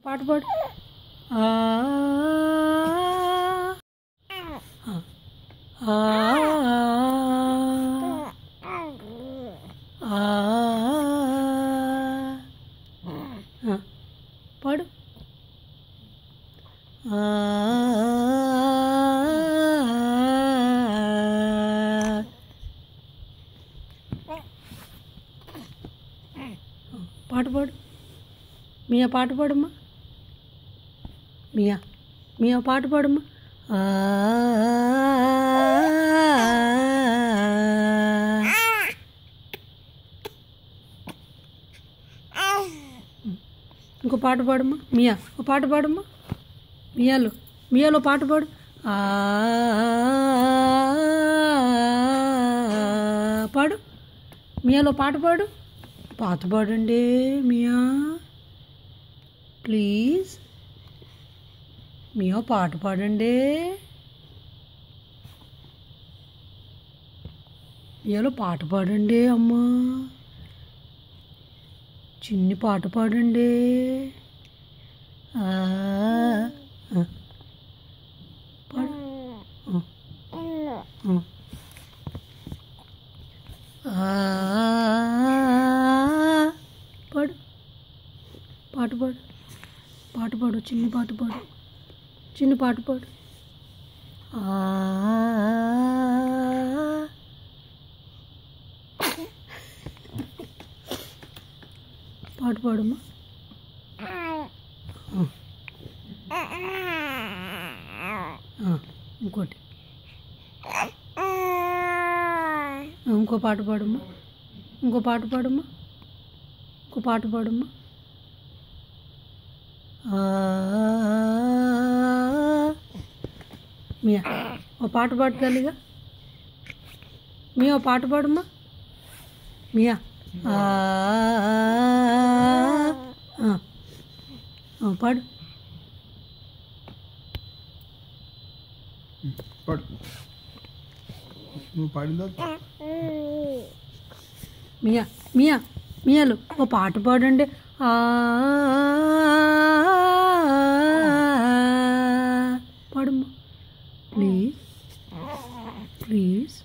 పాట పాడు. పాడు. పాట పాడు. మియా పాట పాడమ్మా. మియా మియా పాట పాడమ్మా. ఇంకో పాట పాడమ్మా. మియా ఒక పాట పాడమ్మా. మియాలో పాట పాడు. పాడు. మియాలో పాట పాడు. పాట పాడండి మియా ప్లీజ్. మియా పాట పాడండి. మియాలో పాట పాడండి అమ్మా. చిన్ని పాట పాడండి. పాడు. పాడు. పాట పాడు. పాట పాడు. చిన్ని పాట పాడు. చిన్ని పాట పాడు. పాట పాడమ్మా. ఇంకోటి ఇంకో పాట పాడమ్మా. ఇంకో పాట పాడమ్మా. ఇంకో పాట పాడమ్మా. మియా ఓ పాట పాడు తల్లిగా. మియా ఓ పాట పాడమ్మా. మియా పాడు. పాడు. నువ్వు పాడిందా? మియాలు ఓ పాట పాడండి. పాడమ్మా ప్లీజ్ ప్లీజ్.